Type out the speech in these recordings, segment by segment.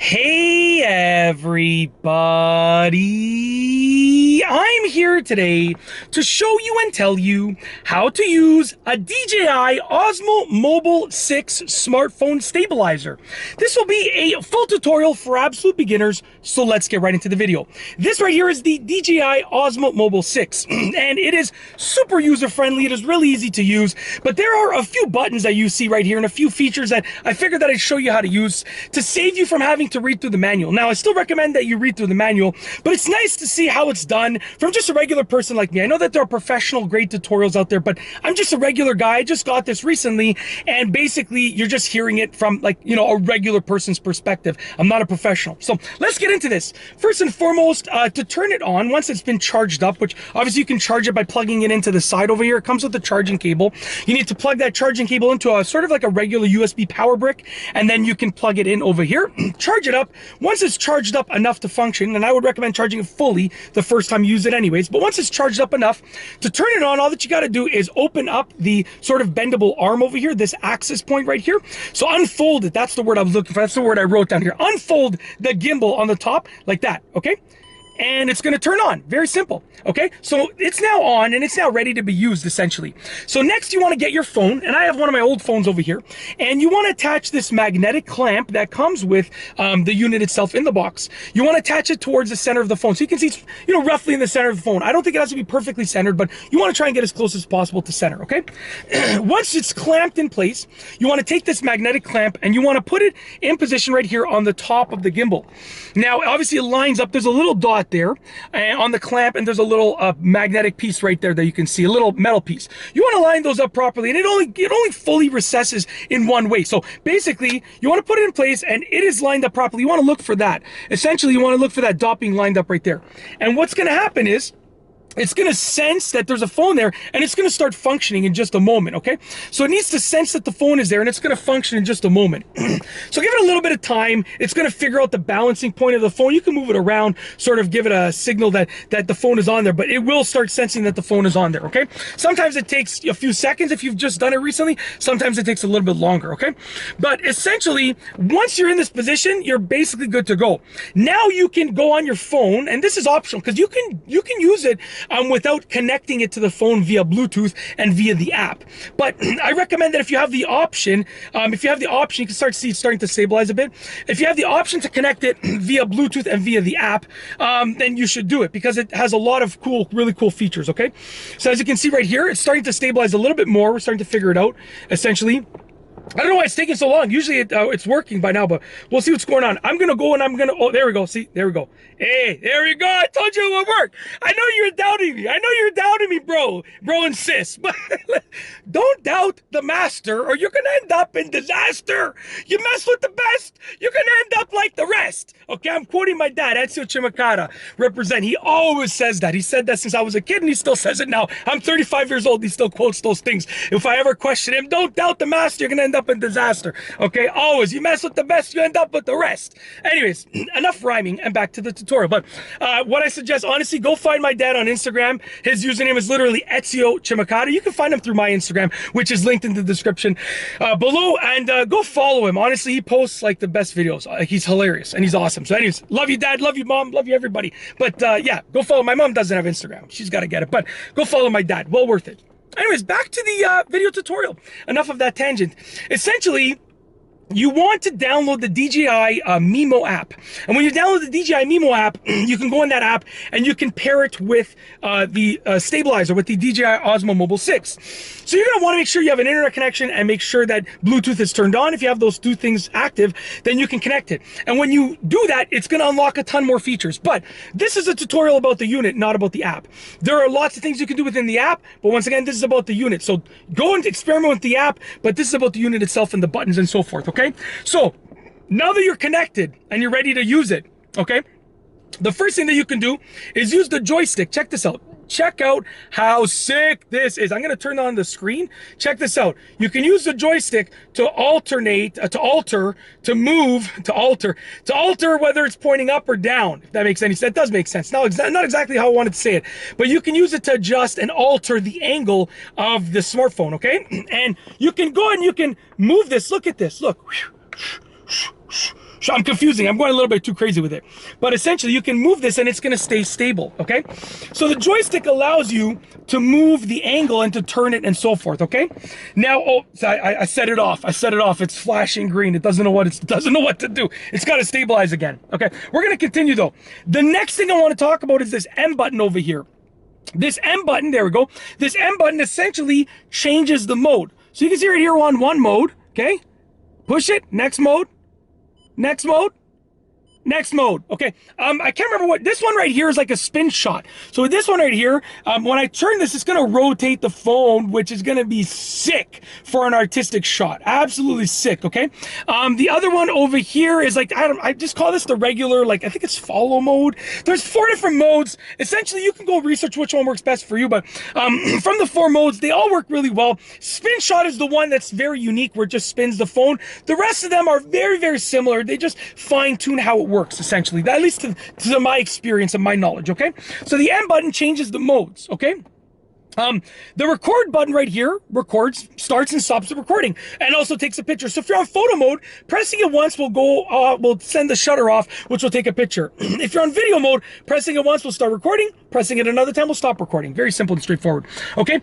Hey everybody! I'm here today to show you and tell you how to use a DJI Osmo Mobile 6 smartphone stabilizer. This will be a full tutorial for absolute beginners, so let's get right into the video. This right here is the DJI Osmo Mobile 6, and it is super user-friendly. It is really easy to use, but there are a few buttons that you see right here and a few features that I figured that I'd show you how to use to save you from having to read through the manual. Now, I still recommend that you read through the manual, but it's nice to see how it's done from just a regular person like me. I know that there are professional grade tutorials out there, but I'm just a regular guy. I just got this recently, and basically you're just hearing it from, like, you know, a regular person's perspective. I'm not a professional. So let's get into this. First and foremost, to turn it on, once it's been charged up, which obviously you can charge it by plugging it into the side over here. It comes with a charging cable. You need to plug that charging cable into a sort of like a regular USB power brick, and then you can plug it in over here, charge it up. Once it's charged up enough to function, and I would recommend charging it fully the first time you use it anyways, but once it's charged up enough to turn it on, all that you got to do is open up the sort of bendable arm over here, this access point right here. So unfold it. That's the word I was looking for. That's the word I wrote down here. Unfold the gimbal on the top like that, okay? And it's going to turn on. Very simple. Okay, so it's now on and it's now ready to be used essentially. So next you want to get your phone, and I have one of my old phones over here, and you want to attach this magnetic clamp that comes with the unit itself in the box. You want to attach it towards the center of the phone, so you can see it's, you know, roughly in the center of the phone. I don't think it has to be perfectly centered, but you want to try and get as close as possible to center. Okay, once it's clamped in place, you want to take this magnetic clamp and you want to put it in position right here on the top of the gimbal. Now obviously it lines up. There's a little dot there on the clamp, and there's a little magnetic piece right there that you can see, a little metal piece. You want to line those up properly, and it only fully recesses in one way. So basically you want to put it in place and it is lined up properly. You want to look for that. Essentially you want to look for that dot being lined up right there. And what's going to happen is it's going to sense that there's a phone there, and it's going to start functioning in just a moment, okay? So it needs to sense that the phone is there, and it's going to function in just a moment. So give it a little bit of time. It's going to figure out the balancing point of the phone. You can move it around, sort of give it a signal that the phone is on there, but it will start sensing that the phone is on there, okay? Sometimes it takes a few seconds if you've just done it recently. Sometimes it takes a little bit longer, okay? But essentially, once you're in this position, you're basically good to go. Now you can go on your phone, and this is optional because you can use it without connecting it to the phone via Bluetooth and via the app. But I recommend that if you have the option, you can starting to stabilize a bit. If you have the option to connect it via Bluetooth and via the app, then you should do it because it has a lot of really cool features, okay? So as you can see right here, it's starting to stabilize a little bit more. We're starting to figure it out, essentially. I don't know why it's taking so long. Usually it's working by now, but we'll see what's going on. I'm going to go and oh, there we go. See, there we go. Hey, there we go. I told you it would work. I know you're doubting me. I know you're doubting me, bro and sis. But don't doubt the master or you're going to end up in disaster. You mess with the best, you're going to end up like the rest. Okay, I'm quoting my dad, Ezio Chimicata, represent. He always says that. He said that since I was a kid, and he still says it now. I'm 35 years old. He still quotes those things. If I ever question him, don't doubt the master. You're going to end up in disaster. Okay, always. You mess with the best, you end up with the rest. Anyways, enough rhyming and back to the tutorial. But what I suggest, honestly, go find my dad on Instagram. His username is literally Ezio Chimicata. You can find him through my Instagram, which is linked in the description below, and go follow him. Honestly, he posts like the best videos. He's hilarious and he's awesome. So anyways, love you, Dad, love you, Mom, love you, everybody. But yeah, go follow. My mom doesn't have Instagram. She's got to get it, but go follow my dad. Well worth it. Anyways, back to the video tutorial. Enough of that tangent. Essentially, you want to download the DJI Mimo app. And when you download the DJI Mimo app, you can go in that app and you can pair it with the stabilizer, with the DJI Osmo Mobile 6. So you're going to want to make sure you have an internet connection and make sure that Bluetooth is turned on. If you have those two things active, then you can connect it. And when you do that, it's going to unlock a ton more features. But this is a tutorial about the unit, not about the app. There are lots of things you can do within the app, but once again, this is about the unit. So go and experiment with the app, but this is about the unit itself and the buttons and so forth, okay? So now that you're connected and you're ready to use it, okay, the first thing that you can do is use the joystick. Check this out. Check out how sick this is. I'm going to turn on the screen. Check this out. You can use the joystick to alternate, to alter whether it's pointing up or down, if that makes any sense. That does make sense. Now, not exactly how I wanted to say it, but you can use it to adjust and alter the angle of the smartphone, okay? And you can go and you can move this. Look at this. Look. I'm confusing. I'm going a little bit too crazy with it. But essentially, you can move this and it's going to stay stable, okay? So the joystick allows you to move the angle and to turn it and so forth, okay? Now, oh, so I set it off. I set it off. It's flashing green. It doesn't know what to do. It's got to stabilize again. Okay, we're going to continue though. The next thing I want to talk about is this M button over here. This M button, there we go. This M button essentially changes the mode. So you can see right here on one mode, okay? Push it, next mode. Next mode. Next mode. Okay. I can't remember what this one right here is, like a spin shot. So with this one right here, when I turn this, it's going to rotate the phone, which is going to be sick for an artistic shot. Absolutely sick. Okay. The other one over here is like, I just call this the regular, like, I think it's follow mode. There's 4 different modes. Essentially, you can go research which one works best for you, but from the 4 modes, they all work really well. Spin shot is the one that's very unique, where it just spins the phone. The rest of them are very, very similar. They just fine tune how it works, essentially, at least to my experience and my knowledge. Okay, so the M button changes the modes. Okay, the record button right here records, starts and stops the recording, and also takes a picture. So if you're on photo mode, pressing it once will send the shutter off, which will take a picture. If you're on video mode, pressing it once will start recording, pressing it another time will stop recording. Very simple and straightforward. Okay,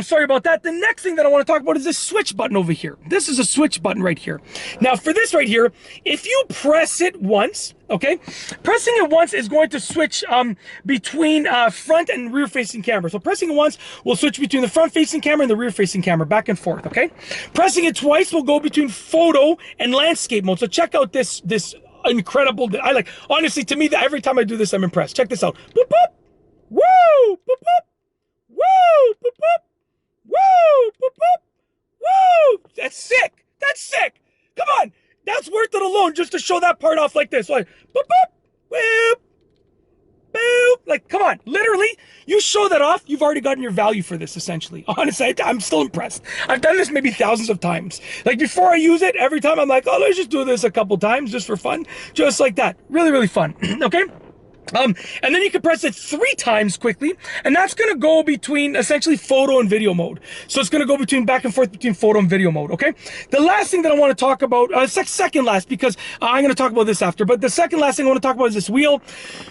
sorry about that. The next thing that I want to talk about is this switch button over here. This is a switch button right here. Now for this right here, if you press it once, okay, pressing it once is going to switch between front and rear facing camera. So pressing it once will switch between the front facing camera and the rear facing camera, back and forth. Okay, pressing it twice will go between photo and landscape mode. So check out this incredible, honestly, to me, every time I do this, I'm impressed. Check this out. Boop boop, woo, boop boop, woo, boop boop, woo, boop boop, woo. That's sick. That's sick. Come on. That's worth it alone just to show that part off like this. Like, boop, boop, boop, boop. Like, come on. Literally, you show that off, you've already gotten your value for this, essentially. Honestly, I'm still impressed. I've done this maybe thousands of times. Like, before I use it, every time I'm like, oh, let's just do this a couple times just for fun. Just like that. Really, really fun. Okay? And then you can press it 3 times quickly, and that's going to go between essentially photo and video mode. So it's going to go between back and forth between photo and video mode. Okay. The last thing that I want to talk about, second last, because I'm going to talk about this after, but the second last thing I want to talk about is this wheel.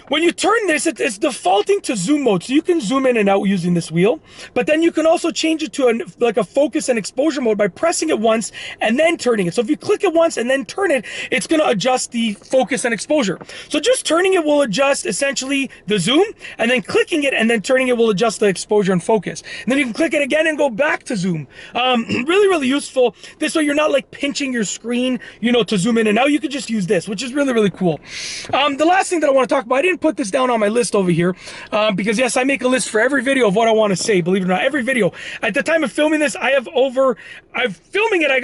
When you turn this, it's defaulting to zoom mode. So you can zoom in and out using this wheel, but then you can also change it to a focus and exposure mode by pressing it once and then turning it. So if you click it once and then turn it, it's going to adjust the focus and exposure. So just turning it will adjust essentially the zoom, and then clicking it and then turning it will adjust the exposure and focus. And then you can click it again and go back to zoom. Really, really useful. This way you're not like pinching your screen, to zoom in and out. You could just use this, which is really, really cool. The last thing that I want to talk about, I didn't put this down on my list over here because yes, I make a list for every video of what I want to say, believe it or not. Every video. At the time of filming this, I got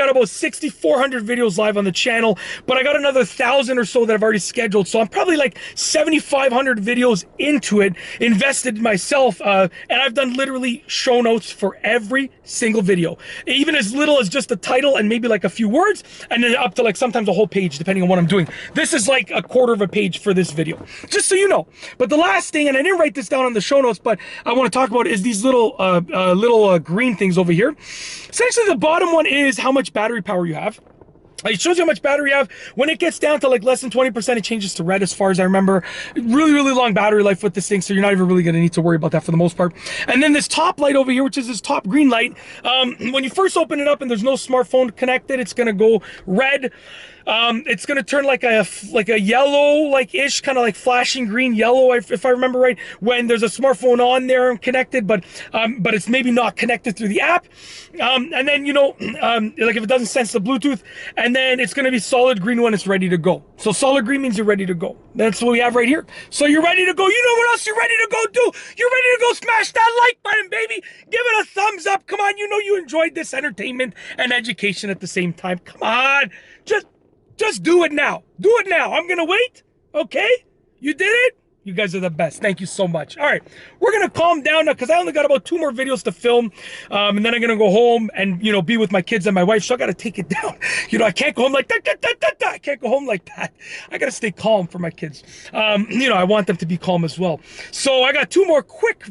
about 6,400 videos live on the channel, but I got another 1,000 or so that I've already scheduled. So I'm probably like 7,500 videos into it, invested myself, and I've done literally show notes for every single video, even as little as just the title and maybe like a few words, and then up to like sometimes a whole page depending on what I'm doing. This is like a quarter of a page for this video, just so you know. But the last thing, and I didn't write this down on the show notes, but I want to talk about is these little green things over here. Essentially, the bottom one is how much battery power you have. It shows you how much battery you have. When it gets down to like less than 20%, it changes to red as far as I remember. Really, really long battery life with this thing, so you're not even really going to need to worry about that for the most part. And then this top light over here, which is this top green light, when you first open it up and there's no smartphone connected, it's going to go red. It's going to turn like a yellow, like-ish, kind of like flashing green yellow, if I remember right, when there's a smartphone on there and connected, but it's maybe not connected through the app. And then, like if it doesn't sense the Bluetooth, and then it's going to be solid green when it's ready to go. So solid green means you're ready to go. That's what we have right here. So you're ready to go. You know what else you're ready to go do? You're ready to go smash that like button, baby. Give it a thumbs up. Come on. You know you enjoyed this entertainment and education at the same time. Come on. Just do it now. Do it now. I'm going to wait. Okay? You did it? You guys are the best. Thank you so much. All right, we're gonna calm down now because I only got about 2 more videos to film, and then I'm gonna go home and be with my kids and my wife. So I gotta take it down. I can't go home like that. I can't go home like that. I gotta stay calm for my kids. I want them to be calm as well. So I got 2 more quick,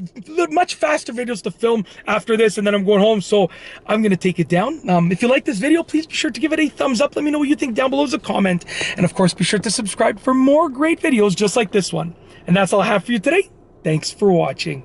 much faster videos to film after this, and then I'm going home. So I'm gonna take it down. If you like this video, please be sure to give it a thumbs up. Let me know what you think down below as a comment, and of course, be sure to subscribe for more great videos just like this one. And that's all I have for you today. Thanks for watching.